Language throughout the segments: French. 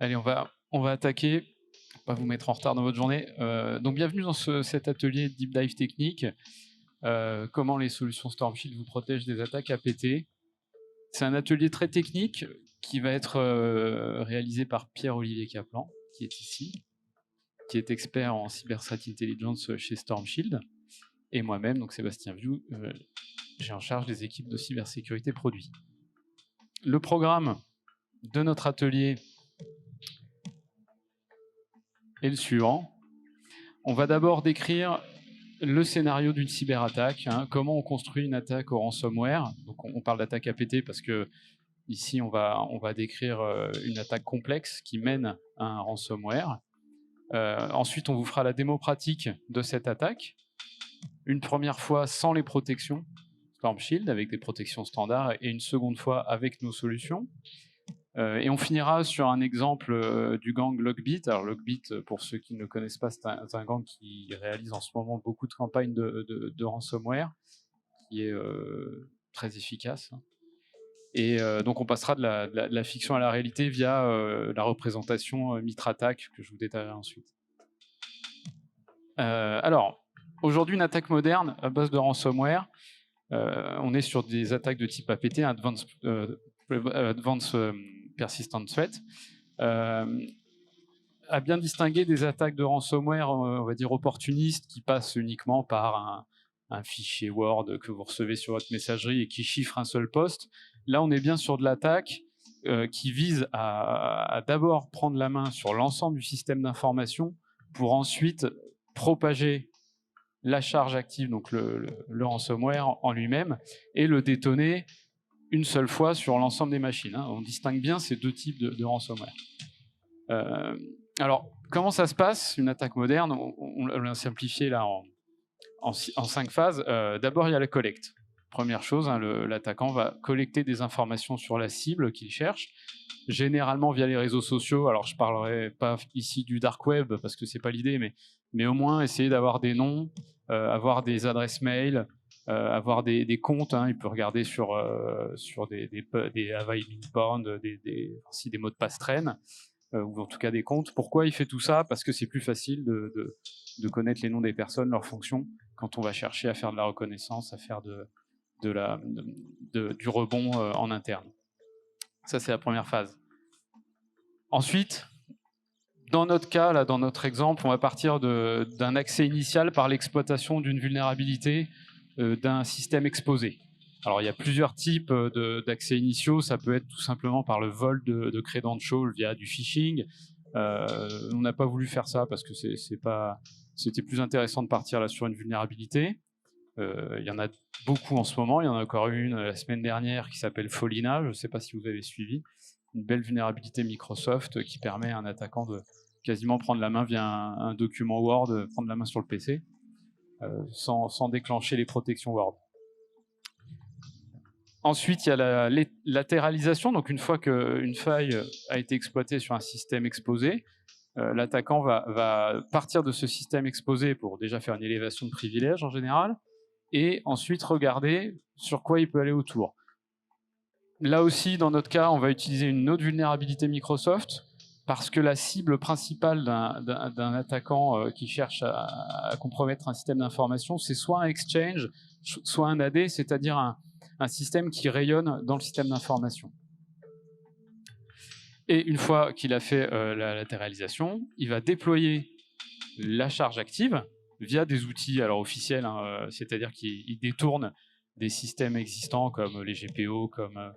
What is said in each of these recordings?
Allez, on va attaquer, pour pas vous mettre en retard dans votre journée. Donc bienvenue dans cet atelier Deep Dive technique. Comment les solutions Stormshield vous protègent des attaques APT. C'est un atelier très technique qui va être réalisé par Pierre-Olivier Kaplan, qui est ici, qui est expert en Cyber Threat Intelligence chez Stormshield, et moi-même, donc Sébastien Viou, j'ai en charge des équipes de cybersécurité produit. Le programme de notre atelier est le suivant. On va d'abord décrire le scénario d'une cyberattaque, comment on construit une attaque au ransomware. Donc on parle d'attaque APT parce que ici on va décrire une attaque complexe qui mène à un ransomware. Ensuite on vous fera la démo pratique de cette attaque, une première fois sans les protections Stormshield avec des protections standards et une seconde fois avec nos solutions. Et on finira sur un exemple du gang Lockbit. Alors Lockbit, pour ceux qui ne le connaissent pas, c'est un gang qui réalise en ce moment beaucoup de campagnes de ransomware, qui est très efficace. Et donc on passera de la fiction à la réalité via la représentation Mitra-attaque que je vous détaillerai ensuite. Alors, aujourd'hui, une attaque moderne à base de ransomware, on est sur des attaques de type APT, Advanced Persistent Threat, à bien distinguer des attaques de ransomware, on va dire opportunistes, qui passent uniquement par un fichier Word que vous recevez sur votre messagerie et qui chiffre un seul poste. Là, on est bien sur de l'attaque qui vise à d'abord prendre la main sur l'ensemble du système d'information pour ensuite propager la charge active, donc le ransomware en lui-même, et le détonner une seule fois sur l'ensemble des machines. On distingue bien ces deux types de ransomware. Alors, comment ça se passe, une attaque moderne? On l'a simplifié là en 5 phases. D'abord, il y a la collecte. Première chose, l'attaquant va collecter des informations sur la cible qu'il cherche, généralement via les réseaux sociaux. Alors, je ne parlerai pas ici du dark web, parce que ce n'est pas l'idée, mais au moins essayer d'avoir des noms, avoir des adresses mail, avoir des comptes. Il peut regarder sur des have I been pwned, si des mots de passe traînent, ou en tout cas des comptes. Pourquoi il fait tout ça? Parce que c'est plus facile de connaître les noms des personnes, leurs fonctions, quand on va chercher à faire de la reconnaissance, à faire du rebond en interne. Ça, c'est la première phase. Ensuite, dans notre cas, là, dans notre exemple, on va partir d'un accès initial par l'exploitation d'une vulnérabilité d'un système exposé. Alors, il y a plusieurs types d'accès initiaux. Ça peut être tout simplement par le vol de credentials via du phishing. On n'a pas voulu faire ça parce que c'était plus intéressant de partir là sur une vulnérabilité. Il y en a beaucoup en ce moment. Il y en a encore une la semaine dernière qui s'appelle Folina. Je ne sais pas si vous avez suivi. Une belle vulnérabilité Microsoft qui permet à un attaquant de quasiment prendre la main via un document Word, prendre la main sur le PC, sans déclencher les protections Word. Ensuite, il y a la latéralisation. Donc, une fois qu'une faille a été exploitée sur un système exposé, l'attaquant va partir de ce système exposé pour déjà faire une élévation de privilèges en général, et ensuite regarder sur quoi il peut aller autour. Là aussi, dans notre cas, on va utiliser une autre vulnérabilité Microsoft, parce que la cible principale d'un attaquant qui cherche à compromettre un système d'information, c'est soit un exchange, soit un AD, c'est-à-dire un système qui rayonne dans le système d'information. Et une fois qu'il a fait la latéralisation, il va déployer la charge active via des outils alors officiels, c'est-à-dire qu'il détourne des systèmes existants comme les GPO, comme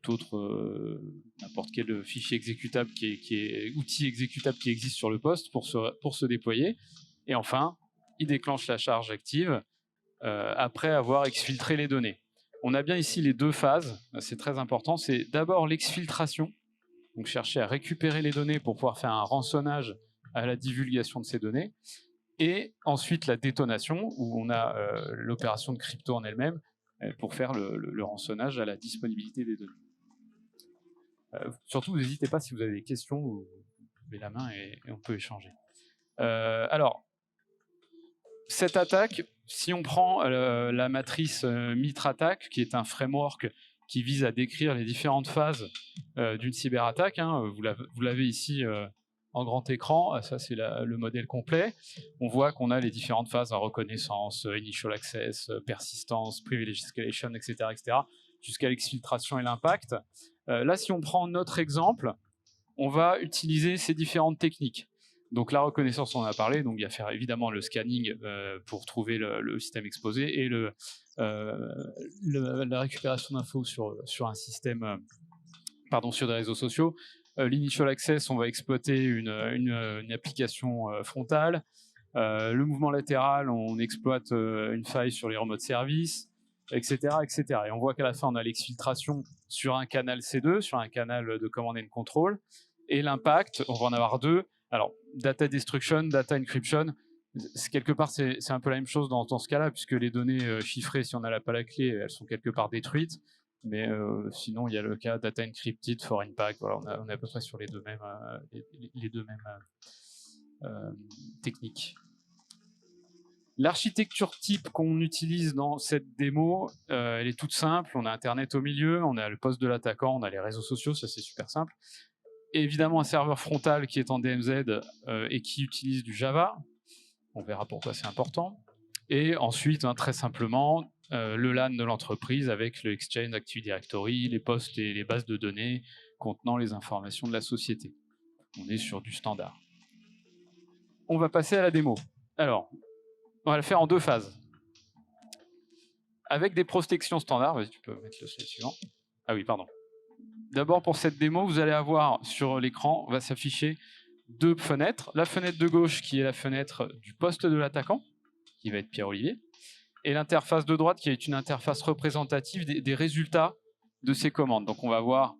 tout autre, n'importe quel fichier exécutable outil exécutable qui existe sur le poste pour se déployer. Et enfin, il déclenche la charge active après avoir exfiltré les données. On a bien ici les deux phases, c'est très important. C'est d'abord l'exfiltration, donc chercher à récupérer les données pour pouvoir faire un rançonnage à la divulgation de ces données, et ensuite la détonation, où on a l'opération de crypto en elle-même, pour faire le rançonnage à la disponibilité des données. Surtout, n'hésitez pas si vous avez des questions, vous levez la main et on peut échanger. Alors, cette attaque, si on prend la matrice Mitra-attaque, qui est un framework qui vise à décrire les différentes phases d'une cyberattaque. Vous l'avez ici en grand écran. Ça, c'est le modèle complet. On voit qu'on a les différentes phases, reconnaissance, initial access, persistance, privilege escalation, etc., jusqu'à l'exfiltration et l'impact. Là, si on prend notre exemple, on va utiliser ces différentes techniques. Donc la reconnaissance, on en a parlé, donc il y a faire évidemment le scanning pour trouver le système exposé et la récupération d'infos sur un système, sur des réseaux sociaux. L'initial access, on va exploiter une application frontale. Le mouvement latéral, on exploite une faille sur les remote services, etc., etc. Et on voit qu'à la fin, on a l'exfiltration sur un canal C2, sur un canal de command and control. Et l'impact, on va en avoir deux. Alors, data destruction, data encryption, quelque part, c'est un peu la même chose dans ce cas-là, puisque les données chiffrées, si on n'a pas la clé, elles sont quelque part détruites. Mais sinon, il y a le cas data encrypted for impact. Voilà, on est à peu près sur les deux mêmes techniques. L'architecture type qu'on utilise dans cette démo, elle est toute simple. On a Internet au milieu, on a le poste de l'attaquant, on a les réseaux sociaux, ça c'est super simple. Et évidemment, un serveur frontal qui est en DMZ et qui utilise du Java. On verra pourquoi c'est important. Et ensuite, très simplement, le LAN de l'entreprise avec le Exchange Active Directory, les postes et les bases de données contenant les informations de la société. On est sur du standard. On va passer à la démo. Alors, on va le faire en deux phases. Avec des protections standards. Vas-y, tu peux mettre le slide suivant. Ah oui, pardon. D'abord, pour cette démo, vous allez avoir sur l'écran, va s'afficher deux fenêtres. La fenêtre de gauche qui est la fenêtre du poste de l'attaquant, qui va être Pierre-Olivier, et l'interface de droite qui est une interface représentative des résultats de ces commandes. Donc on va voir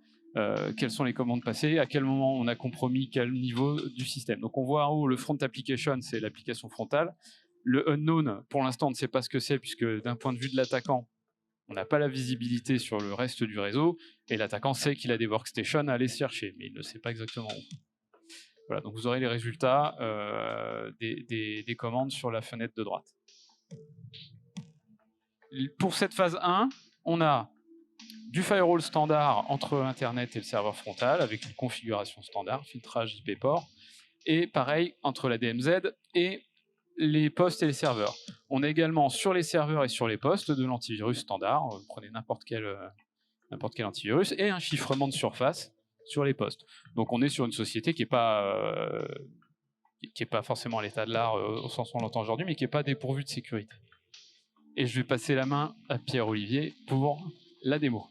quelles sont les commandes passées, à quel moment on a compromis quel niveau du système. Donc on voit en haut le front application, c'est l'application frontale. Le unknown, pour l'instant, on ne sait pas ce que c'est, puisque d'un point de vue de l'attaquant, on n'a pas la visibilité sur le reste du réseau, et l'attaquant sait qu'il a des workstations à aller chercher, mais il ne sait pas exactement où. Voilà, donc vous aurez les résultats des commandes sur la fenêtre de droite. Pour cette phase 1, on a du firewall standard entre Internet et le serveur frontal, avec une configuration standard, filtrage IP port, et pareil entre la DMZ et les postes et les serveurs. On a également sur les serveurs et sur les postes de l'antivirus standard, vous prenez n'importe quel antivirus, et un chiffrement de surface sur les postes. Donc on est sur une société qui n'est pas forcément à l'état de l'art au sens où on l'entend aujourd'hui, mais qui n'est pas dépourvue de sécurité. Et je vais passer la main à Pierre-Olivier pour la démo.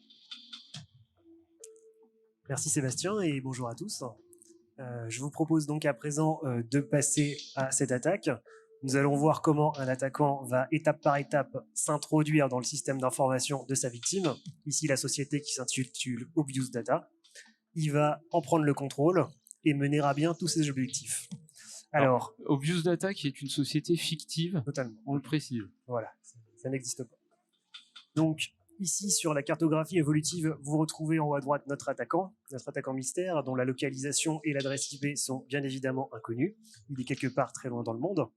Merci Sébastien et bonjour à tous. Je vous propose donc à présent de passer à cette attaque. Nous allons voir comment un attaquant va étape par étape s'introduire dans le système d'information de sa victime, ici la société qui s'intitule Obvious Data. Il va en prendre le contrôle et mener à bien tous ses objectifs. Alors, Obvious Data qui est une société fictive, totalement. On le précise. Voilà, ça n'existe pas. Donc, ici, sur la cartographie évolutive, vous retrouvez en haut à droite notre attaquant mystère, dont la localisation et l'adresse IP sont bien évidemment inconnus. Il est quelque part très loin dans le monde.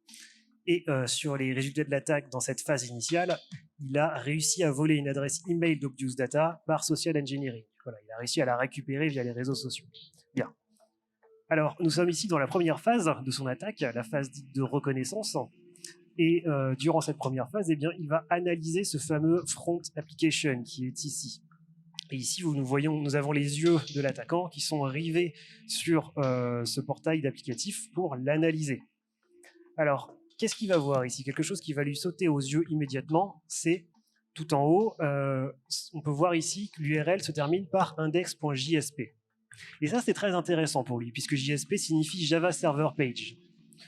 Et sur les résultats de l'attaque dans cette phase initiale, il a réussi à voler une adresse email d'Obvious Data par social engineering. Voilà, il a réussi à la récupérer via les réseaux sociaux. Bien. Alors, nous sommes ici dans la première phase de son attaque, la phase dite de reconnaissance. Et durant cette première phase, eh bien, il va analyser ce fameux front application qui est ici. Et ici, nous avons les yeux de l'attaquant qui sont rivés sur ce portail d'applicatif pour l'analyser. Alors, qu'est-ce qu'il va voir ici? Quelque chose qui va lui sauter aux yeux immédiatement, c'est tout en haut, on peut voir ici que l'URL se termine par index.jsp. Et ça, c'est très intéressant pour lui, puisque JSP signifie Java Server Page.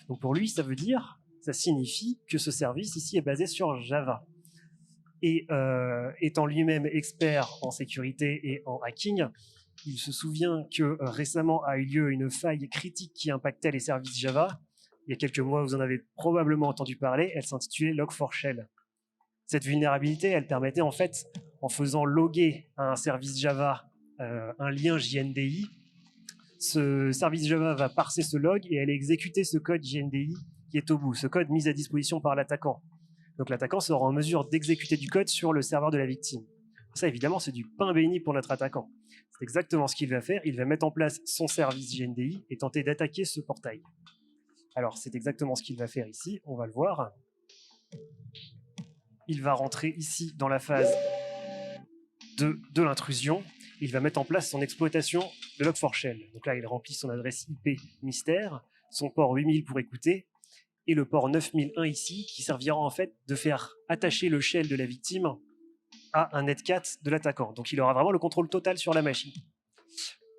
Donc pour lui, ça signifie que ce service ici est basé sur Java. Et étant lui-même expert en sécurité et en hacking, il se souvient que récemment a eu lieu une faille critique qui impactait les services Java. Il y a quelques mois, vous en avez probablement entendu parler, elle s'intitulait Log4Shell. Cette vulnérabilité, elle permettait en fait, en faisant loguer à un service Java un lien JNDI, ce service Java va parser ce log et aller exécuter ce code JNDI qui est au bout, ce code mis à disposition par l'attaquant. Donc l'attaquant sera en mesure d'exécuter du code sur le serveur de la victime. Ça, évidemment, c'est du pain béni pour notre attaquant. C'est exactement ce qu'il va faire. Il va mettre en place son service JNDI et tenter d'attaquer ce portail. Alors, c'est exactement ce qu'il va faire ici. On va le voir. Il va rentrer ici dans la phase de l'intrusion. Il va mettre en place son exploitation de Log4Shell. Donc là, il remplit son adresse IP mystère, son port 8000 pour écouter, et le port 9001 ici, qui servira en fait de faire attacher le shell de la victime à un netcat de l'attaquant. Donc il aura vraiment le contrôle total sur la machine.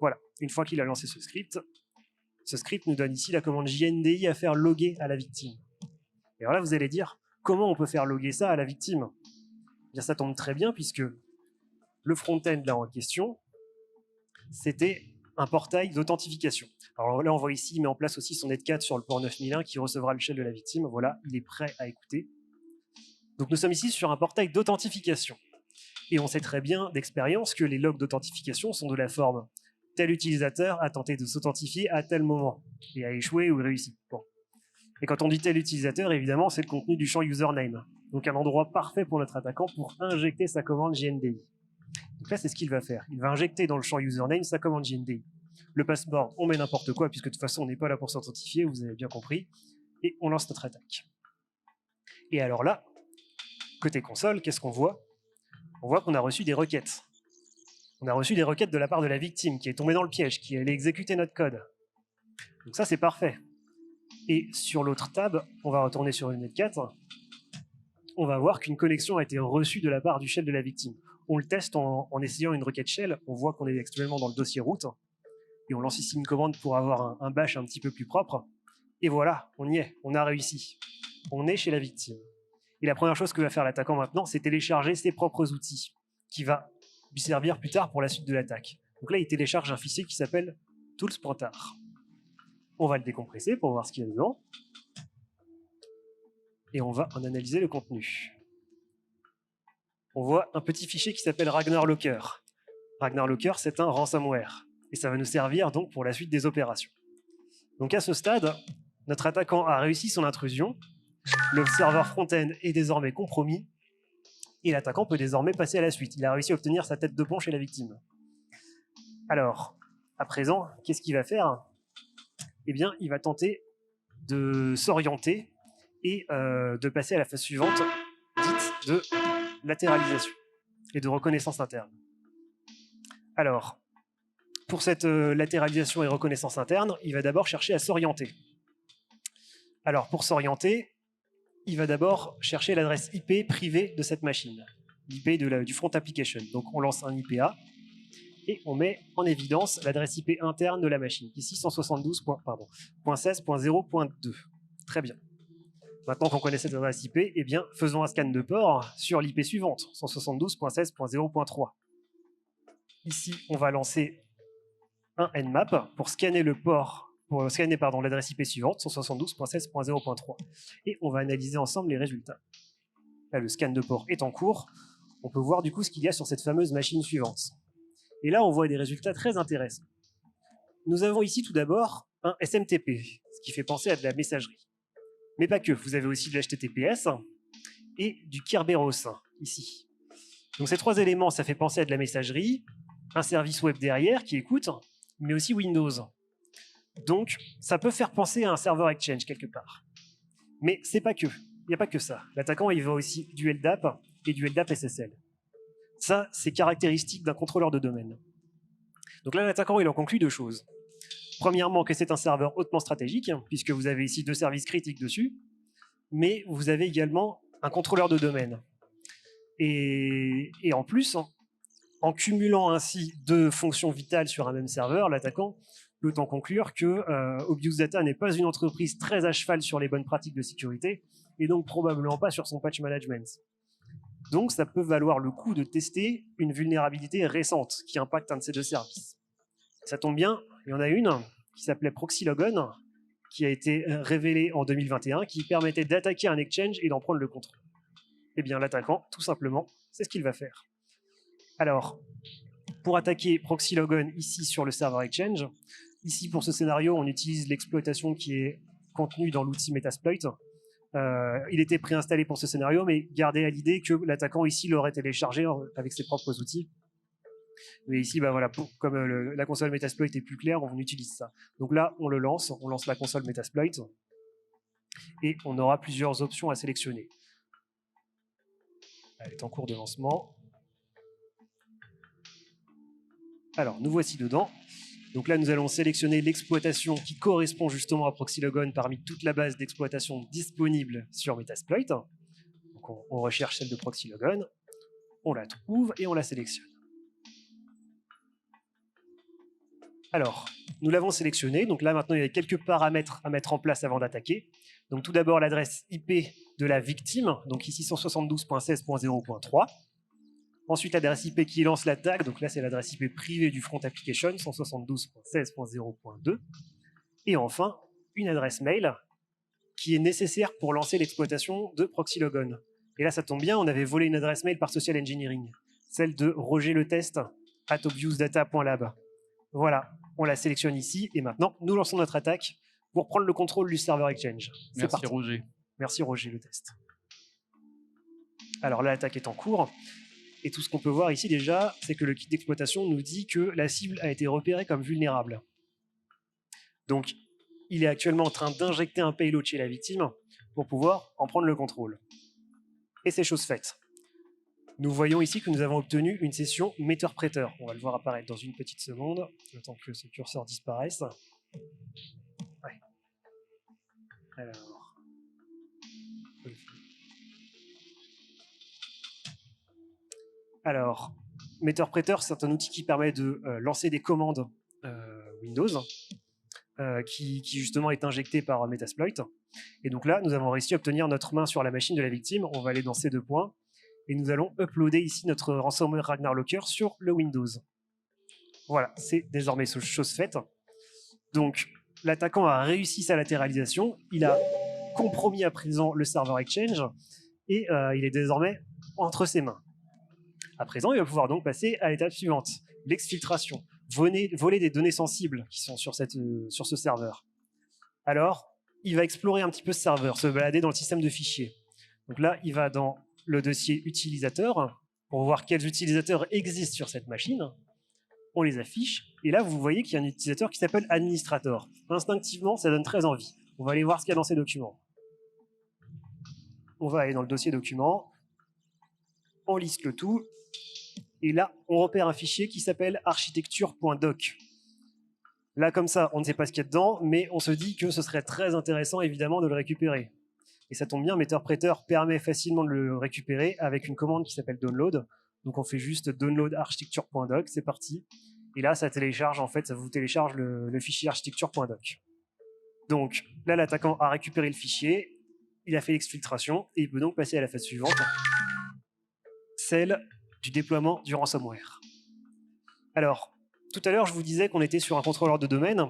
Voilà, une fois qu'il a lancé ce script nous donne ici la commande JNDI à faire loguer à la victime. Et alors là, vous allez dire, comment on peut faire loguer ça à la victime? Eh bien, ça tombe très bien, puisque le front-end là en question, c'était un portail d'authentification. Alors là, on voit ici, il met en place aussi son netcat sur le port 9001 qui recevra le shell de la victime. Voilà, il est prêt à écouter. Donc nous sommes ici sur un portail d'authentification. Et on sait très bien d'expérience que les logs d'authentification sont de la forme tel utilisateur a tenté de s'authentifier à tel moment et a échoué ou réussi. Bon. Et quand on dit tel utilisateur, évidemment, c'est le contenu du champ username. Donc un endroit parfait pour notre attaquant pour injecter sa commande JNDI. Donc là, c'est ce qu'il va faire. Il va injecter dans le champ username sa commande JNDI. Le passeport, on met n'importe quoi, puisque de toute façon, on n'est pas là pour s'authentifier, vous avez bien compris. Et on lance notre attaque. Et alors là, côté console, qu'est-ce qu'on voit? On voit qu'on a reçu des requêtes. On a reçu des requêtes de la part de la victime qui est tombée dans le piège, qui allait exécuter notre code. Donc ça, c'est parfait. Et sur l'autre tab, on va retourner sur une netcat. On va voir qu'une connexion a été reçue de la part du shell de la victime. On le teste en essayant une requête shell. On voit qu'on est actuellement dans le dossier root. Et on lance ici une commande pour avoir un bash un petit peu plus propre. Et voilà, on y est, on a réussi. On est chez la victime. Et la première chose que va faire l'attaquant maintenant, c'est télécharger ses propres outils, qui va lui servir plus tard pour la suite de l'attaque. Donc là, il télécharge un fichier qui s'appelle tools.tar. On va le décompresser pour voir ce qu'il y a dedans. Et on va en analyser le contenu. On voit un petit fichier qui s'appelle Ragnar Locker. Ragnar Locker, c'est un ransomware. Et ça va nous servir donc pour la suite des opérations. Donc à ce stade, notre attaquant a réussi son intrusion. Le serveur front-end est désormais compromis. Et l'attaquant peut désormais passer à la suite. Il a réussi à obtenir sa tête de pont chez la victime. Alors, à présent, qu'est-ce qu'il va faire? Eh bien, il va tenter de s'orienter et de passer à la phase suivante, dite de latéralisation et de reconnaissance interne. Alors, pour cette latéralisation et reconnaissance interne, il va d'abord chercher à s'orienter. Alors, pour s'orienter, il va d'abord chercher l'adresse IP privée de cette machine, l'IP du front application. Donc, on lance un IPA et on met en évidence l'adresse IP interne de la machine, ici 172.16.0.2. Très bien. Maintenant qu'on connaît cette adresse IP, eh bien, faisons un scan de port sur l'IP suivante, 172.16.0.3. Ici, on va lancer un Nmap pour scanner le port, l'adresse IP suivante, 172.16.0.3. Et on va analyser ensemble les résultats. Là, le scan de port est en cours. On peut voir du coup ce qu'il y a sur cette fameuse machine suivante. Et là, on voit des résultats très intéressants. Nous avons ici tout d'abord un SMTP, ce qui fait penser à de la messagerie. Mais pas que, vous avez aussi de l'HTTPS et du Kerberos, ici. Donc ces trois éléments, ça fait penser à de la messagerie, un service web derrière qui écoute, mais aussi Windows. Donc ça peut faire penser à un serveur Exchange quelque part. Mais c'est pas que, il n'y a pas que ça. L'attaquant, il veut aussi du LDAP et du LDAP SSL. Ça, c'est caractéristique d'un contrôleur de domaine. Donc là, l'attaquant, il en conclut deux choses. Premièrement, que c'est un serveur hautement stratégique, puisque vous avez ici deux services critiques dessus, mais vous avez également un contrôleur de domaine. Et en plus, en cumulant ainsi deux fonctions vitales sur un même serveur, l'attaquant peut en conclure que Obvious Data n'est pas une entreprise très à cheval sur les bonnes pratiques de sécurité, et donc probablement pas sur son patch management. Donc ça peut valoir le coup de tester une vulnérabilité récente qui impacte un de ces deux services. Ça tombe bien, il y en a une qui s'appelait ProxyLogon, qui a été révélée en 2021, qui permettait d'attaquer un exchange et d'en prendre le contrôle. Eh bien, l'attaquant, tout simplement, c'est ce qu'il va faire. Alors, pour attaquer ProxyLogon ici sur le serveur exchange, ici pour ce scénario, on utilise l'exploitation qui est contenue dans l'outil Metasploit. Il était préinstallé pour ce scénario, mais gardez à l'idée que l'attaquant ici l'aurait téléchargé avec ses propres outils. Mais ici, bah voilà, comme la console Metasploit est plus claire, on utilise ça. Donc là, on lance la console Metasploit, et on aura plusieurs options à sélectionner. Elle est en cours de lancement. Alors, nous voici dedans. Donc là, nous allons sélectionner l'exploitation qui correspond justement à Proxylogon parmi toute la base d'exploitation disponible sur Metasploit. Donc on recherche celle de Proxylogon, on la trouve et on la sélectionne. Alors, nous l'avons sélectionnée. Donc là, maintenant, il y a quelques paramètres à mettre en place avant d'attaquer. Donc tout d'abord, l'adresse IP de la victime. Donc ici, 172.16.0.3. Ensuite, l'adresse IP qui lance l'attaque. Donc là, c'est l'adresse IP privée du front application, 172.16.0.2. Et enfin, une adresse mail qui est nécessaire pour lancer l'exploitation de Proxylogon. Et là, ça tombe bien, on avait volé une adresse mail par Social Engineering, celle de rogerletest@obviousdata.lab. Voilà, on la sélectionne ici, et maintenant, nous lançons notre attaque pour prendre le contrôle du serveur Exchange. Merci Roger. Merci Roger, le test. Alors là, l'attaque est en cours, et tout ce qu'on peut voir ici déjà, c'est que le kit d'exploitation nous dit que la cible a été repérée comme vulnérable. Donc, il est actuellement en train d'injecter un payload chez la victime pour pouvoir en prendre le contrôle. Et c'est chose faite. Nous voyons ici que nous avons obtenu une session metteur-prêteur. On va le voir apparaître dans une petite seconde, le temps que ce curseur disparaisse. Ouais. Alors, metteur-prêteur, c'est un outil qui permet de lancer des commandes Windows, qui justement est injecté par Metasploit. Et donc là, nous avons réussi à obtenir notre main sur la machine de la victime. On va aller dans ces deux points. Et nous allons uploader ici notre ransomware Ragnar Locker sur le Windows. Voilà, c'est désormais chose faite. Donc, l'attaquant a réussi sa latéralisation. Il a compromis à présent le serveur Exchange. Et il est désormais entre ses mains. À présent, il va pouvoir donc passer à l'étape suivante, l'exfiltration. Voler des données sensibles qui sont sur ce serveur. Alors, il va explorer un petit peu ce serveur, se balader dans le système de fichiers. Donc là, il va dans le dossier utilisateur pour voir quels utilisateurs existent sur cette machine. On les affiche. Et là, vous voyez qu'il y a un utilisateur qui s'appelle administrator. Instinctivement, ça donne très envie. On va aller voir ce qu'il y a dans ces documents. On va aller dans le dossier documents. On liste le tout. Et là, on repère un fichier qui s'appelle architecture.doc. Là, comme ça, on ne sait pas ce qu'il y a dedans, mais on se dit que ce serait très intéressant, évidemment, de le récupérer. Et ça tombe bien, metteur-prêteur permet facilement de le récupérer avec une commande qui s'appelle download. Donc on fait juste download architecture.doc, c'est parti. Et là, ça télécharge, en fait, ça vous télécharge le fichier architecture.doc. Donc là, l'attaquant a récupéré le fichier, il a fait l'exfiltration, et il peut donc passer à la phase suivante, celle du déploiement du ransomware. Alors, tout à l'heure, je vous disais qu'on était sur un contrôleur de domaine.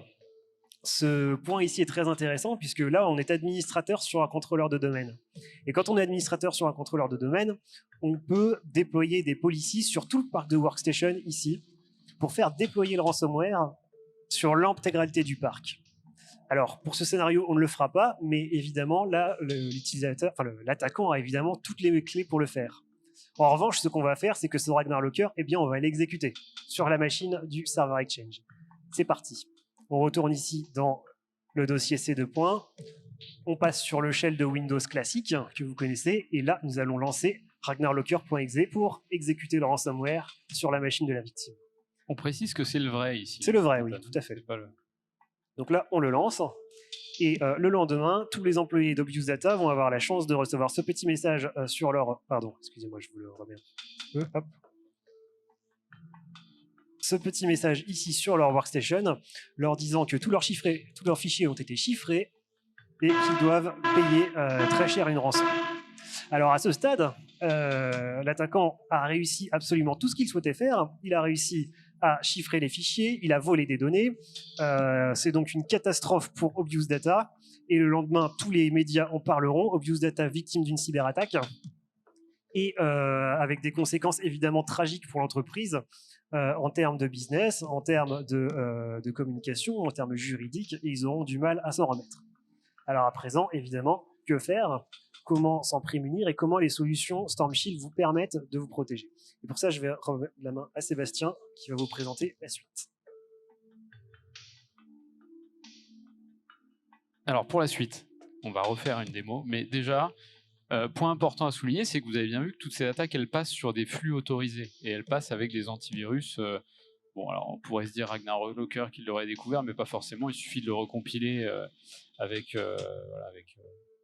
Ce point ici est très intéressant puisque là, on est administrateur sur un contrôleur de domaine. Et quand on est administrateur sur un contrôleur de domaine, on peut déployer des policies sur tout le parc de workstation ici pour faire déployer le ransomware sur l'intégralité du parc. Alors, pour ce scénario, on ne le fera pas, mais évidemment, là, l'attaquant a évidemment toutes les clés pour le faire. En revanche, ce qu'on va faire, c'est que ce Ragnar Locker, eh bien, on va l'exécuter sur la machine du serveur Exchange. C'est parti. On retourne ici dans le dossier C2 points. On passe sur le shell de Windows classique que vous connaissez. Et là, nous allons lancer ragnarlocker.exe pour exécuter le ransomware sur la machine de la victime. On précise que c'est le vrai ici. C'est le vrai, oui, tout à fait. Donc là, on le lance. Et le lendemain, tous les employés d'ObviousData vont avoir la chance de recevoir ce petit message sur leur... Pardon, excusez-moi, je vous le remets un peu. Hop. Ce petit message ici sur leur workstation, leur disant que tous leurs fichiers ont été chiffrés et qu'ils doivent payer très cher une rançon. Alors à ce stade, l'attaquant a réussi absolument tout ce qu'il souhaitait faire. Il a réussi à chiffrer les fichiers, il a volé des données. C'est donc une catastrophe pour ObviousData. Et le lendemain, tous les médias en parleront. ObviousData victime d'une cyberattaque. Et avec des conséquences évidemment tragiques pour l'entreprise en termes de business, en termes de communication, en termes juridiques. Et ils auront du mal à s'en remettre. Alors à présent, évidemment, Que faire? Comment s'en prémunir et comment les solutions Storm Shield vous permettent de vous protéger. Et pour ça, je vais remettre la main à Sébastien qui va vous présenter la suite. Alors pour la suite, on va refaire une démo, mais déjà, point important à souligner, c'est que vous avez bien vu que toutes ces attaques, elles passent sur des flux autorisés, et elles passent avec des antivirus. Bon, alors on pourrait se dire Ragnarok Locker qui l'aurait découvert, mais pas forcément, il suffit de le recompiler avec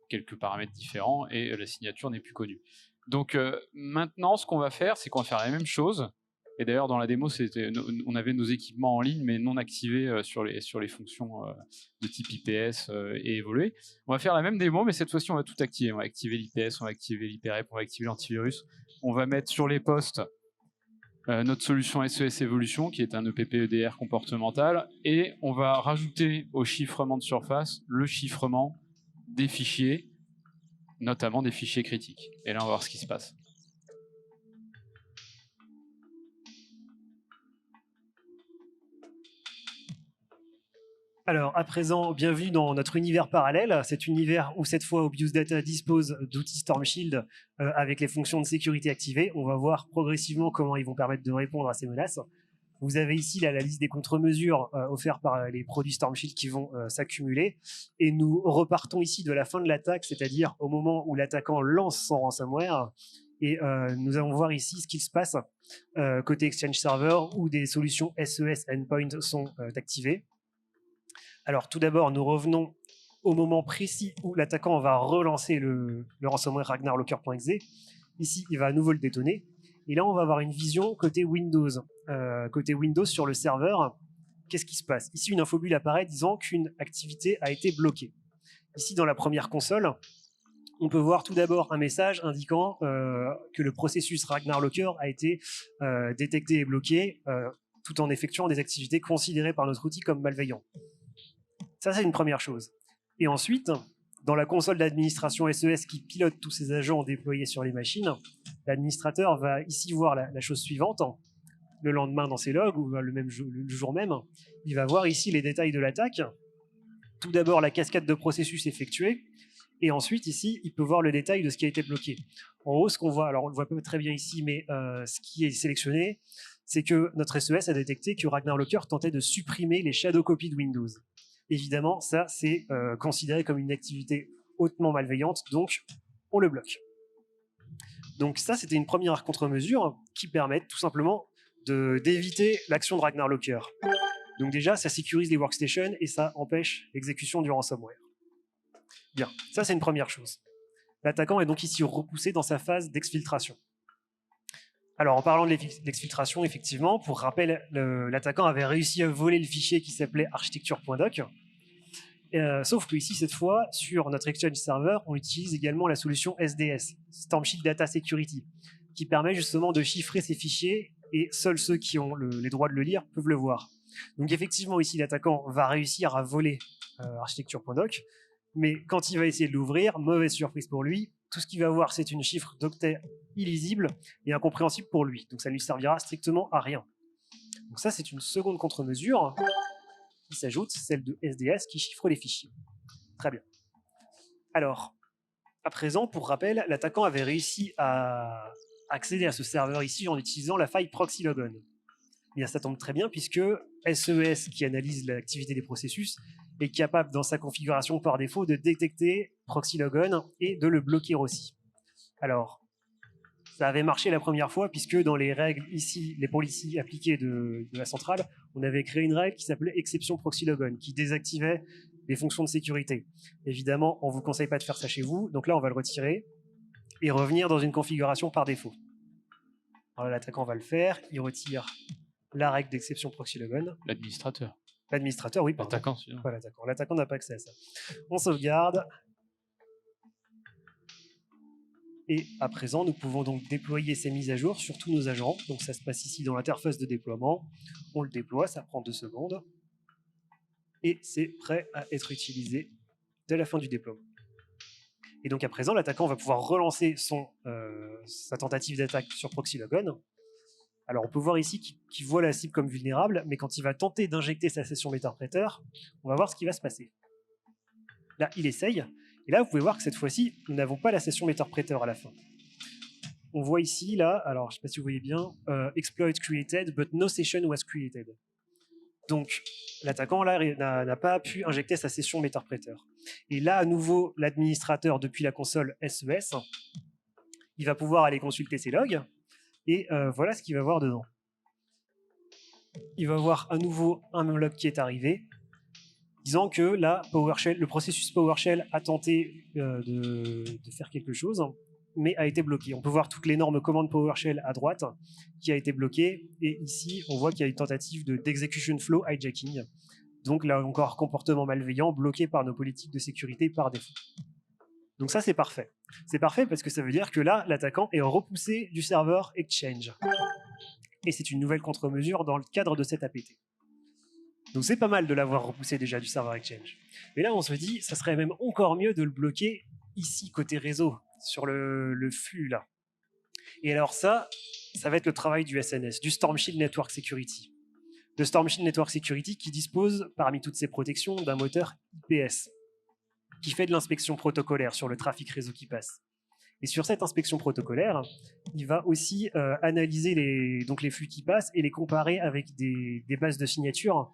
quelques paramètres différents, et la signature n'est plus connue. Donc maintenant, ce qu'on va faire, c'est qu'on va faire la même chose. Et d'ailleurs, dans la démo, on avait nos équipements en ligne, mais non activés sur les fonctions de type IPS et évolués. On va faire la même démo, mais cette fois-ci, on va tout activer. On va activer l'IPS, on va activer l'IPREP, on va activer l'antivirus. On va mettre sur les postes notre solution SES Evolution, qui est un EPP EDR comportemental. Et on va rajouter au chiffrement de surface le chiffrement des fichiers, notamment des fichiers critiques. Et là, on va voir ce qui se passe. Alors, à présent, bienvenue dans notre univers parallèle. Cet univers où, cette fois, Obvious Data dispose d'outils Storm Shield avec les fonctions de sécurité activées. On va voir progressivement comment ils vont permettre de répondre à ces menaces. Vous avez ici la liste des contre-mesures offertes par les produits Storm Shield qui vont s'accumuler. Et nous repartons ici de la fin de l'attaque, c'est-à-dire au moment où l'attaquant lance son ransomware. Et nous allons voir ici ce qui se passe côté Exchange Server où des solutions SES Endpoint sont activées. Alors tout d'abord, nous revenons au moment précis où l'attaquant va relancer le ransomware ragnarlocker.exe. Ici, il va à nouveau le détonner. Et là, on va avoir une vision côté Windows. Côté Windows sur le serveur, qu'est-ce qui se passe? Ici, une infobulle apparaît disant qu'une activité a été bloquée. Ici, dans la première console, on peut voir tout d'abord un message indiquant que le processus ragnarlocker a été détecté et bloqué tout en effectuant des activités considérées par notre outil comme malveillantes. Ça, c'est une première chose. Et ensuite, dans la console d'administration SES qui pilote tous ces agents déployés sur les machines, l'administrateur va ici voir la chose suivante. Le lendemain dans ses logs, ou le jour même, il va voir ici les détails de l'attaque. Tout d'abord, la cascade de processus effectués. Et ensuite, ici, il peut voir le détail de ce qui a été bloqué. En haut, ce qu'on voit, alors on ne le voit pas très bien ici, mais ce qui est sélectionné, c'est que notre SES a détecté que Ragnarlocker tentait de supprimer les shadow copies de Windows. Évidemment, ça, c'est considéré comme une activité hautement malveillante, donc on le bloque. Donc ça, c'était une première contre-mesure qui permet tout simplement d'éviter l'action de Ragnarlocker. Donc déjà, ça sécurise les workstations et ça empêche l'exécution du ransomware. Bien, ça c'est une première chose. L'attaquant est donc ici repoussé dans sa phase d'exfiltration. Alors, en parlant de l'exfiltration, effectivement, pour rappel, l'attaquant avait réussi à voler le fichier qui s'appelait architecture.doc. Sauf que ici, cette fois, sur notre Exchange Server, on utilise également la solution SDS, Storm Shield Data Security, qui permet justement de chiffrer ces fichiers et seuls ceux qui ont les droits de le lire peuvent le voir. Donc effectivement, ici, l'attaquant va réussir à voler architecture.doc, mais quand il va essayer de l'ouvrir, mauvaise surprise pour lui, tout ce qu'il va voir, c'est une chiffre d'octet illisible et incompréhensible pour lui. Donc ça ne lui servira strictement à rien. Donc ça, c'est une seconde contre-mesure qui s'ajoute, celle de SDS qui chiffre les fichiers. Très bien. Alors, à présent, pour rappel, l'attaquant avait réussi à accéder à ce serveur ici en utilisant la faille ProxyLogon. Et bien, ça tombe très bien puisque SES, qui analyse l'activité des processus, est capable dans sa configuration par défaut de détecter ProxyLogon et de le bloquer aussi. Alors, ça avait marché la première fois puisque dans les règles ici, les policies appliquées de la centrale, on avait créé une règle qui s'appelait exception ProxyLogon, qui désactivait les fonctions de sécurité. Évidemment, on ne vous conseille pas de faire ça chez vous, donc là on va le retirer et revenir dans une configuration par défaut. Alors l'attaquant va le faire, il retire la règle d'exception ProxyLogon. L'administrateur. L'administrateur, oui. L'attaquant, sinon. Pas l'attaquant. L'attaquant n'a pas accès à ça. On sauvegarde. Et à présent, nous pouvons donc déployer ces mises à jour sur tous nos agents. Donc ça se passe ici dans l'interface de déploiement. On le déploie, ça prend 2 secondes. Et c'est prêt à être utilisé dès la fin du déploiement. Et donc à présent, l'attaquant va pouvoir relancer sa tentative d'attaque sur ProxyLogon. Alors on peut voir ici qu'il voit la cible comme vulnérable, mais quand il va tenter d'injecter sa session Meterpreter, on va voir ce qui va se passer. Là, il essaye, Et là, vous pouvez voir que cette fois-ci, nous n'avons pas la session metteur-prêteur à la fin. On voit ici, là, alors je ne sais pas si vous voyez bien, exploit created, but no session was created. Donc, l'attaquant là n'a pas pu injecter sa session metteur-prêteur. Et là, à nouveau, l'administrateur, depuis la console SES, il va pouvoir aller consulter ses logs, et voilà ce qu'il va voir dedans. Il va voir à nouveau un log qui est arrivé, disant que là, PowerShell, le processus PowerShell a tenté de faire quelque chose, mais a été bloqué. On peut voir toutes les normes commandes PowerShell à droite qui a été bloquée, et ici, on voit qu'il y a une tentative d'execution flow hijacking. Donc là encore, comportement malveillant bloqué par nos politiques de sécurité par défaut. Donc ça, c'est parfait. C'est parfait parce que ça veut dire que là, l'attaquant est repoussé du serveur Exchange. Et c'est une nouvelle contre-mesure dans le cadre de cette APT. Donc c'est pas mal de l'avoir repoussé déjà du serveur Exchange. Mais là, on se dit, ça serait même encore mieux de le bloquer ici, côté réseau, sur le flux là. Et alors ça va être le travail du SNS, du Storm Shield Network Security. Le Storm Shield Network Security qui dispose, parmi toutes ses protections, d'un moteur IPS, qui fait de l'inspection protocolaire sur le trafic réseau qui passe. Et sur cette inspection protocolaire, il va aussi analyser les flux qui passent et les comparer avec des bases de signatures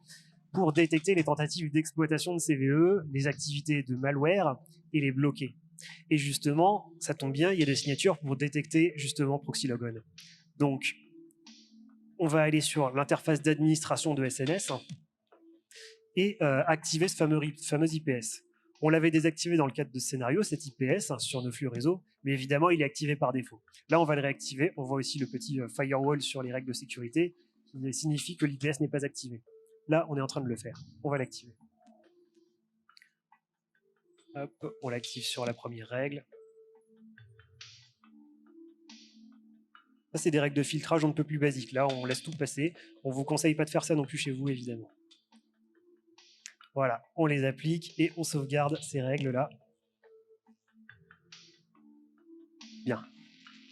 pour détecter les tentatives d'exploitation de CVE, les activités de malware et les bloquer. Et justement, ça tombe bien, il y a des signatures pour détecter justement ProxyLogon. Donc, on va aller sur l'interface d'administration de SNS et activer ce fameux IPS. On l'avait désactivé dans le cadre de ce scénario, cet IPS, sur nos flux réseau, mais évidemment, il est activé par défaut. Là, on va le réactiver. On voit aussi le petit firewall sur les règles de sécurité qui signifie que l'IPS n'est pas activé. Là, on est en train de le faire. On va l'activer. Hop, on l'active sur la première règle. Ça, c'est des règles de filtrage un peu plus basiques. Là, on laisse tout passer. On ne vous conseille pas de faire ça non plus chez vous, évidemment. Voilà, on les applique et on sauvegarde ces règles-là. Bien.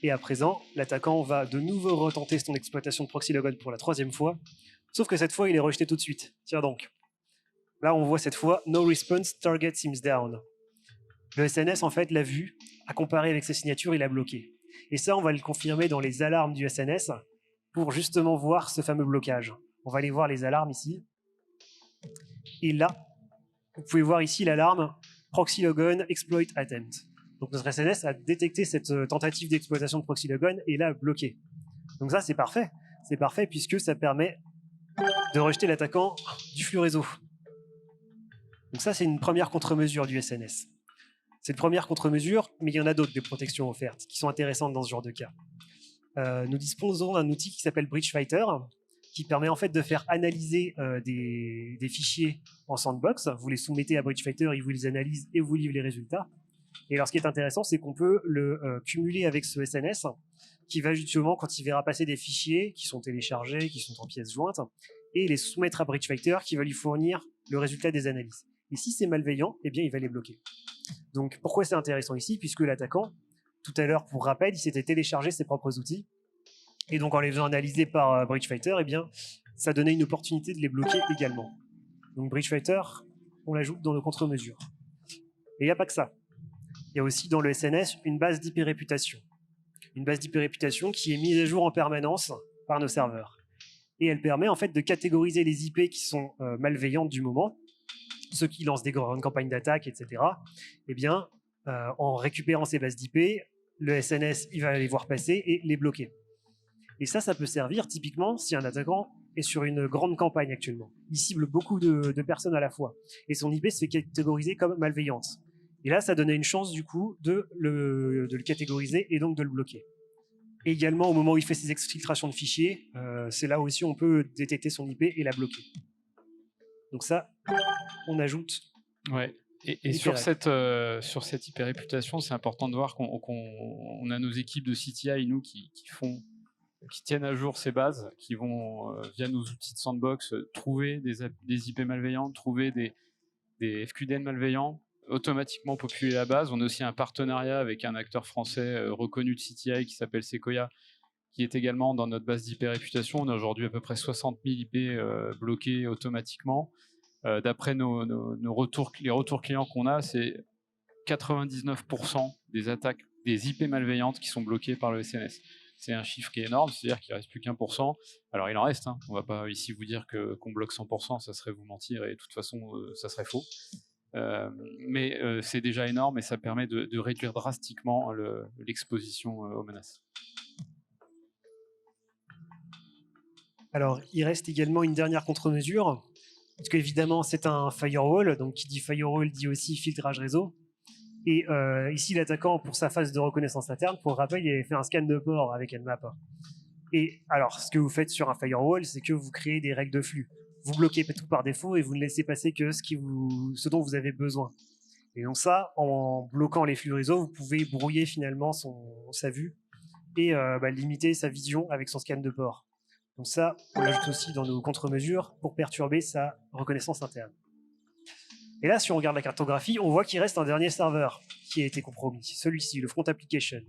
Et à présent, l'attaquant va de nouveau retenter son exploitation de ProxyLogon pour la 3e fois, sauf que cette fois, il est rejeté tout de suite. Tiens donc. Là, on voit cette fois « No response, target seems down ». Le SNS, en fait, l'a vu, a comparé avec ses signatures, il a bloqué. Et ça, on va le confirmer dans les alarmes du SNS pour justement voir ce fameux blocage. On va aller voir les alarmes ici. Et là, vous pouvez voir ici l'alarme ProxyLogon Exploit Attempt. Donc notre SNS a détecté cette tentative d'exploitation de ProxyLogon et l'a bloqué. Donc ça, c'est parfait. C'est parfait puisque ça permet de rejeter l'attaquant du flux réseau. Donc ça, c'est une première contre-mesure du SNS. C'est une première contre-mesure, mais il y en a d'autres des protections offertes qui sont intéressantes dans ce genre de cas. Nous disposons d'un outil qui s'appelle BreachFighter, qui permet en fait de faire analyser des fichiers en sandbox. Vous les soumettez à BreachFighter, il vous les analyse et vous livre les résultats. Et alors ce qui est intéressant, c'est qu'on peut le cumuler avec ce SNS, qui va justement, quand il verra passer des fichiers qui sont téléchargés, qui sont en pièces jointes, et les soumettre à BreachFighter, qui va lui fournir le résultat des analyses. Et si c'est malveillant, eh bien il va les bloquer. Donc pourquoi c'est intéressant ici? Puisque l'attaquant, tout à l'heure, pour rappel, il s'était téléchargé ses propres outils. Et donc, en les faisant analyser par BreachFighter, eh bien, ça donnait une opportunité de les bloquer également. Donc, BreachFighter, on l'ajoute dans nos contre-mesures. Et il n'y a pas que ça. Il y a aussi dans le SNS une base d'IP réputation. Une base d'IP réputation qui est mise à jour en permanence par nos serveurs. Et elle permet en fait de catégoriser les IP qui sont malveillantes du moment, ceux qui lancent des grandes campagnes d'attaque, etc. Eh bien, en récupérant ces bases d'IP, le SNS il va les voir passer et les bloquer. Et ça peut servir typiquement si un attaquant est sur une grande campagne actuellement. Il cible beaucoup de personnes à la fois. Et son IP se fait catégoriser comme malveillante. Et là, ça donnait une chance du coup de le catégoriser et donc de le bloquer. Et également, au moment où il fait ses exfiltrations de fichiers, c'est là aussi on peut détecter son IP et la bloquer. Donc ça, on ajoute. Ouais. Et sur cette IP réputation, c'est important de voir qu'on a nos équipes de CTI, nous, qui tiennent à jour ces bases, qui vont, via nos outils de sandbox, trouver des IP malveillantes, trouver des FQDN malveillants, automatiquement populer la base. On a aussi un partenariat avec un acteur français reconnu de CTI qui s'appelle Sequoia, qui est également dans notre base d'IP réputation. On a aujourd'hui à peu près 60 000 IP bloqués automatiquement. D'après les retours clients qu'on a, c'est 99% des attaques, des IP malveillantes qui sont bloquées par le SNS. C'est un chiffre qui est énorme, c'est-à-dire qu'il ne reste plus qu'1%. Alors il en reste, hein. On ne va pas ici vous dire qu'on bloque 100%, ça serait vous mentir, et de toute façon, ça serait faux. Mais c'est déjà énorme et ça permet de réduire drastiquement l'exposition aux menaces. Alors, il reste également une dernière contre-mesure, parce qu'évidemment, c'est un firewall, donc qui dit firewall dit aussi filtrage réseau. Et ici, l'attaquant, pour sa phase de reconnaissance interne, pour rappel, il avait fait un scan de port avec Nmap. Et alors, ce que vous faites sur un firewall, c'est que vous créez des règles de flux. Vous bloquez tout par défaut et vous ne laissez passer que ce dont vous avez besoin. Et donc ça, en bloquant les flux réseau, vous pouvez brouiller finalement sa vue et limiter sa vision avec son scan de port. Donc ça, on l'ajoute aussi dans nos contre-mesures pour perturber sa reconnaissance interne. Et là, si on regarde la cartographie, on voit qu'il reste un dernier serveur qui a été compromis, celui-ci, le front application.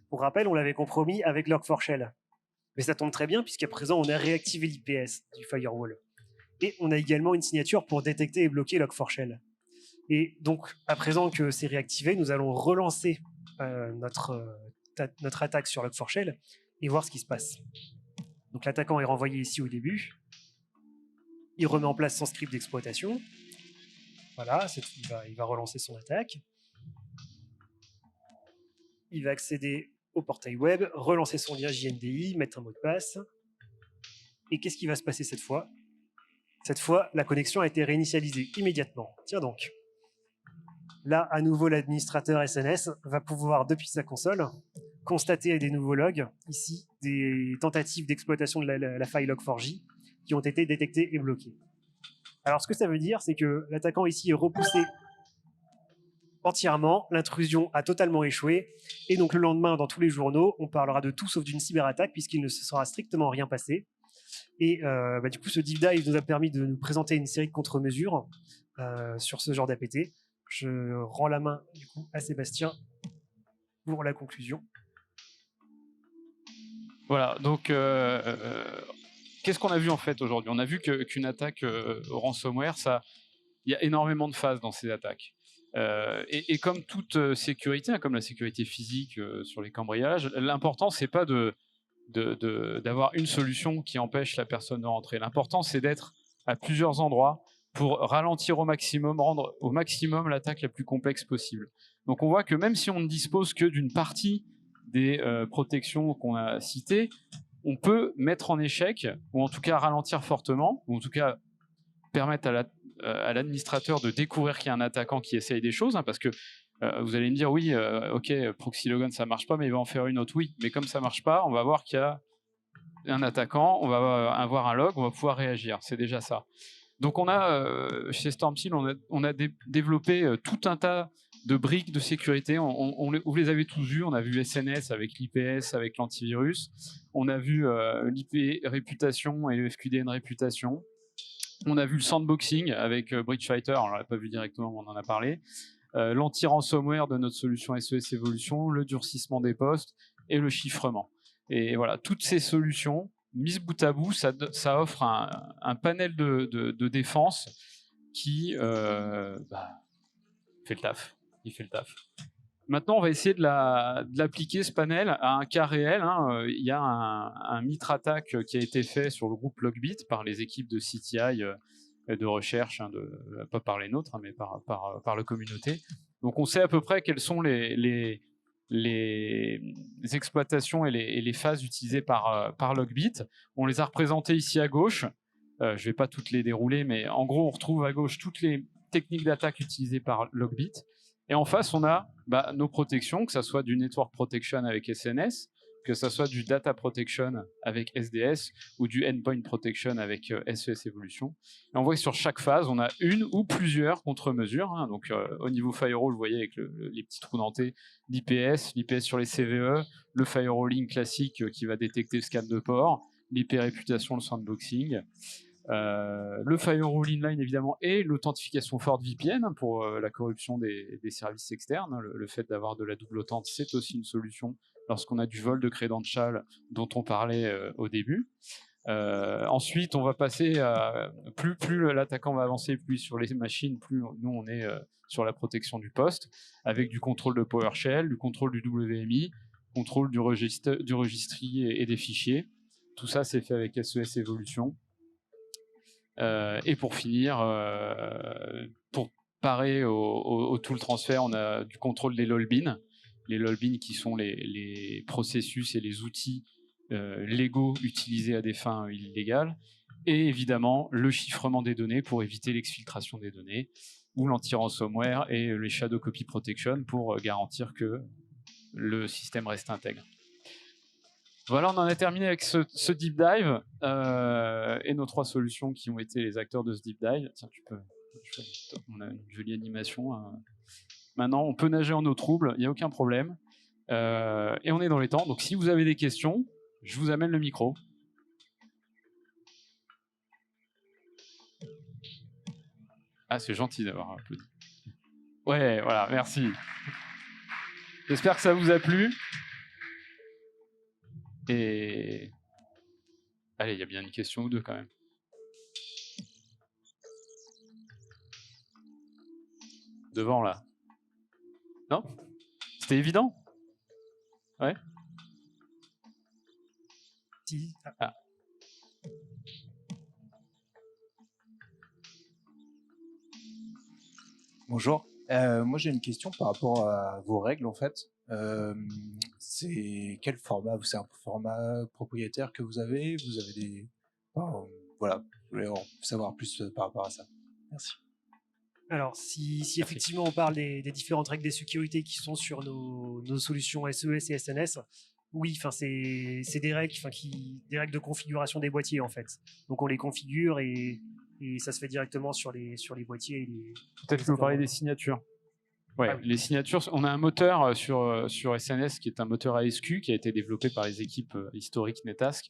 Pour rappel, on l'avait compromis avec Log4Shell. Mais ça tombe très bien, puisqu'à présent, on a réactivé l'IPS du firewall. Et on a également une signature pour détecter et bloquer Log4Shell. Et donc, à présent que c'est réactivé, nous allons relancer notre attaque sur Log4Shell et voir ce qui se passe. Donc l'attaquant est renvoyé ici au début. Il remet en place son script d'exploitation. Voilà, il va relancer son attaque. Il va accéder au portail web, relancer son lien JNDI, mettre un mot de passe. Et qu'est-ce qui va se passer cette fois? Cette fois, la connexion a été réinitialisée immédiatement. Tiens donc. Là, à nouveau, l'administrateur SNS va pouvoir, depuis sa console, constater des nouveaux logs, ici, des tentatives d'exploitation de la faille log4j qui ont été détectées et bloquées. Alors, ce que ça veut dire, c'est que l'attaquant ici est repoussé entièrement, l'intrusion a totalement échoué, et donc le lendemain, dans tous les journaux, on parlera de tout sauf d'une cyberattaque, puisqu'il ne se sera strictement rien passé. Et du coup, ce deep dive nous a permis de nous présenter une série de contre-mesures sur ce genre d'APT. Je rends la main du coup à Sébastien pour la conclusion. Voilà, donc qu'est-ce qu'on a vu en fait aujourd'hui? On a vu qu'une attaque au ransomware, il y a énormément de phases dans ces attaques. Et comme toute sécurité, comme la sécurité physique sur les cambriolages, l'important c'est pas d'avoir une solution qui empêche la personne de rentrer. L'important c'est d'être à plusieurs endroits pour ralentir au maximum, rendre au maximum l'attaque la plus complexe possible. Donc on voit que même si on ne dispose que d'une partie des protections qu'on a citées, on peut mettre en échec, ou en tout cas ralentir fortement, ou en tout cas permettre à l'administrateur de découvrir qu'il y a un attaquant qui essaye des choses, hein, parce que vous allez me dire, oui, ok, proxy logon ça marche pas, mais il va en faire une autre, oui, mais comme ça marche pas, on va voir qu'il y a un attaquant, on va avoir un log, on va pouvoir réagir, c'est déjà ça. Donc on a, chez Stormshield, on a développé tout un tas de briques de sécurité. Vous les avez tous vus. On a vu SNS avec l'IPS, avec l'antivirus. On a vu l'IP réputation et le FQDN réputation. On a vu le sandboxing avec Breachfighter. On ne l'a pas vu directement, mais on en a parlé. L'anti-ransomware de notre solution SES Evolution, le durcissement des postes et le chiffrement. Et voilà, toutes ces solutions mises bout à bout, ça offre un panel de défense qui fait le taf. Il fait le taf. Maintenant, on va essayer de l'appliquer, ce panel, à un cas réel. Hein. Il y a un mitre attaque qui a été fait sur le groupe Logbit par les équipes de CTI de recherche, hein, pas par les nôtres, hein, mais par la communauté. Donc on sait à peu près quelles sont les exploitations et les phases utilisées par Logbit. On les a représentées ici à gauche. Je ne vais pas toutes les dérouler, mais en gros, on retrouve à gauche toutes les techniques d'attaque utilisées par Logbit. Et en face, on a nos protections, que ce soit du Network Protection avec SNS, que ce soit du Data Protection avec SDS ou du Endpoint Protection avec SES Evolution. Et on voit que sur chaque phase, on a une ou plusieurs contre-mesures. Hein. Donc au niveau firewall, vous voyez avec les petits trous dentés, l'IPS sur les CVE, le firewalling classique qui va détecter le scan de port, l'IP réputation, le sandboxing. Le firewall inline évidemment et l'authentification forte VPN pour la corruption des services externes. Le fait d'avoir de la double authent, c'est aussi une solution lorsqu'on a du vol de credentials dont on parlait au début. Ensuite, on va passer à plus l'attaquant va avancer, plus sur les machines, plus nous on est sur la protection du poste, avec du contrôle de PowerShell, du contrôle du WMI, contrôle du registrier et des fichiers. Tout ça, c'est fait avec SES Evolution. Et pour finir, pour parer au tool transfert, on a du contrôle des LOLBIN. Les LOLBIN qui sont les processus et les outils légaux utilisés à des fins illégales. Et évidemment, le chiffrement des données pour éviter l'exfiltration des données, ou l'anti-ransomware et les shadow copy protection pour garantir que le système reste intègre. Voilà, on en a terminé avec ce deep dive et nos 3 solutions qui ont été les acteurs de ce deep dive. Tiens, on a une jolie animation. Maintenant, on peut nager en eau trouble, il n'y a aucun problème. Et on est dans les temps. Donc, si vous avez des questions, je vous amène le micro. Ah, c'est gentil d'avoir applaudi. Ouais, voilà, merci. J'espère que ça vous a plu. Et allez, il y a bien une question ou deux quand même. Devant là. Non? C'était évident? Ouais? Si. Ah. Bonjour. Moi, j'ai une question par rapport à vos règles, en fait. C'est quel format? C'est un format propriétaire que vous avez? Vous avez des... Enfin, voilà, je voulais en savoir plus par rapport à ça. Merci. Alors, si effectivement on parle des différentes règles de sécurité qui sont sur nos solutions SES et SNS, oui, c'est des règles, des règles de configuration des boîtiers en fait. Donc on les configure et ça se fait directement sur les boîtiers. Peut-être que vous parlez des signatures. Ouais, les signatures, on a un moteur sur SNS qui est un moteur ASQ qui a été développé par les équipes historiques Netask,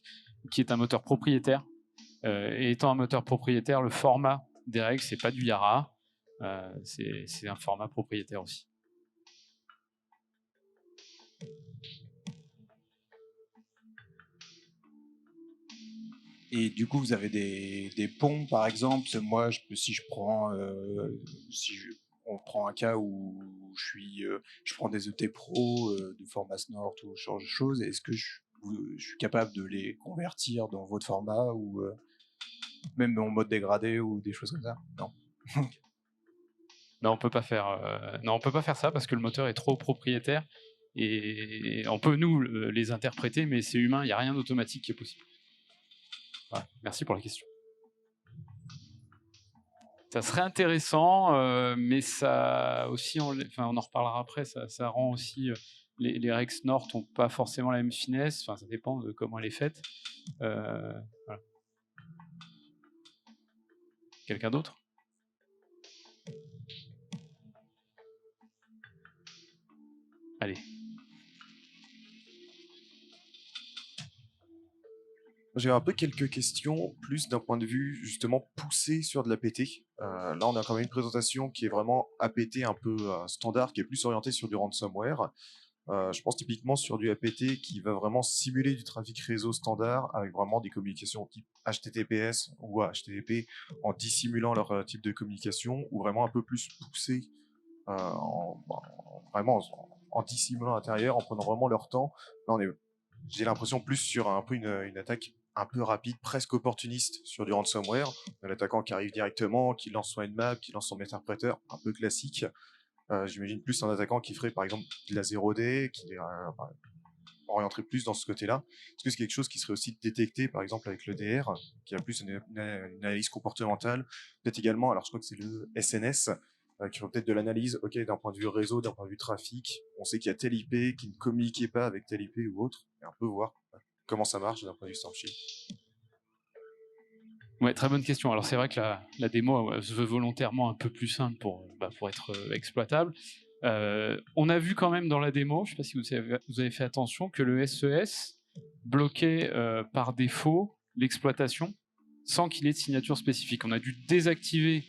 qui est un moteur propriétaire. Et étant un moteur propriétaire, le format des règles, c'est pas du Yara, c'est un format propriétaire aussi. Et du coup, vous avez des ponts, par exemple. Moi, si on prend un cas où je prends des ET Pro de format Snort ou ce genre de choses, est-ce que je suis capable de les convertir dans votre format ou même en mode dégradé ou des choses comme ça? Non. Non, on peut pas faire ça parce que le moteur est trop propriétaire et on peut nous les interpréter, mais c'est humain, il n'y a rien d'automatique qui est possible. Voilà, merci pour la question. Ça serait intéressant, mais ça aussi, on en reparlera après, ça rend aussi les règles Snort n'ont pas forcément la même finesse, ça dépend de comment elle est faite. Voilà. Quelqu'un d'autre? Allez. J'ai un peu quelques questions, plus d'un point de vue justement poussé sur de l'APT. Là, on a quand même une présentation qui est vraiment APT un peu standard, qui est plus orientée sur du ransomware. Je pense typiquement sur du APT qui va vraiment simuler du trafic réseau standard avec vraiment des communications type HTTPS ou HTTP en dissimulant leur type de communication ou vraiment un peu plus poussé vraiment en dissimulant à l'intérieur, en prenant vraiment leur temps. Là, j'ai l'impression plus sur un peu une attaque un peu rapide, presque opportuniste sur du ransomware. L'attaquant qui arrive directement, qui lance son nmap, qui lance son interpréteur, un peu classique. J'imagine plus un attaquant qui ferait par exemple de la 0D, qui orienterait plus dans ce côté-là. Est-ce que c'est quelque chose qui serait aussi détecté par exemple avec l'EDR, qui a plus une analyse comportementale? Peut-être également, alors je crois que c'est le SNS, qui ferait peut-être de l'analyse, ok, d'un point de vue réseau, d'un point de vue trafic, on sait qu'il y a telle IP qui ne communiquait pas avec telle IP ou autre, et un peu voir comment ça marche d'un point de vue Stormshield. Ouais, très bonne question. Alors c'est vrai que la démo se veut volontairement un peu plus simple pour être exploitable. On a vu quand même dans la démo, je ne sais pas si vous avez fait attention, que le SES bloquait par défaut l'exploitation sans qu'il ait de signature spécifique. On a dû désactiver,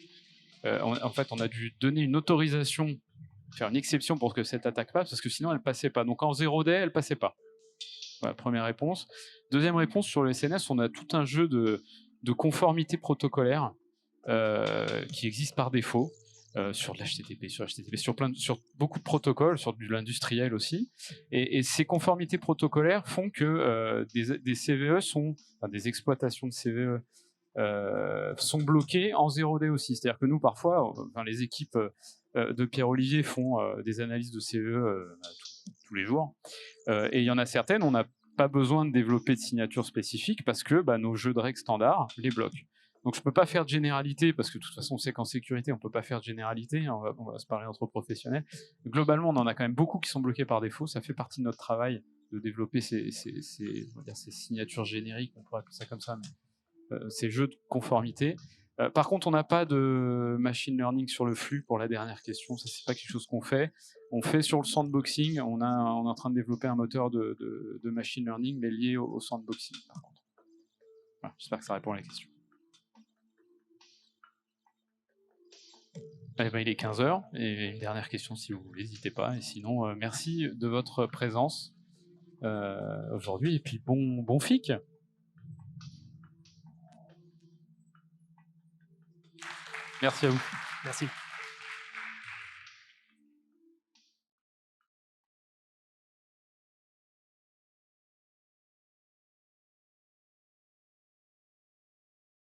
en fait on a dû donner une autorisation, faire une exception pour que cette attaque passe, parce que sinon elle ne passait pas. Donc en 0D, elle ne passait pas. Voilà, première réponse. Deuxième réponse, sur le SNS, on a tout un jeu de conformité protocolaire qui existe par défaut. Sur de l'HTTP, sur beaucoup de protocoles, sur de l'industriel aussi. Et ces conformités protocolaires font que des CVE des exploitations de CVE sont bloquées en 0D aussi. C'est-à-dire que nous, parfois, les équipes de Pierre-Olivier font des analyses de CVE tous les jours. Et il y en a certaines, on n'a pas besoin de développer de signature spécifique parce que nos jeux de règles standards les bloquent. Donc je ne peux pas faire de généralité, parce que de toute façon on sait qu'en sécurité on ne peut pas faire de généralité, on va se parler entre professionnels. Globalement on en a quand même beaucoup qui sont bloqués par défaut, ça fait partie de notre travail de développer ces signatures génériques, on pourrait appeler ça comme ça, mais ces jeux de conformité. Par contre on n'a pas de machine learning sur le flux pour la dernière question, ça c'est pas quelque chose qu'on fait. On fait sur le sandboxing, on est en train de développer un moteur de machine learning mais lié au sandboxing par contre. Voilà, j'espère que ça répond à la question. Eh ben, il est 15h, et une dernière question si vous voulez, n'hésitez pas. Et sinon, merci de votre présence aujourd'hui, et puis bon FIC. Merci à vous. Merci.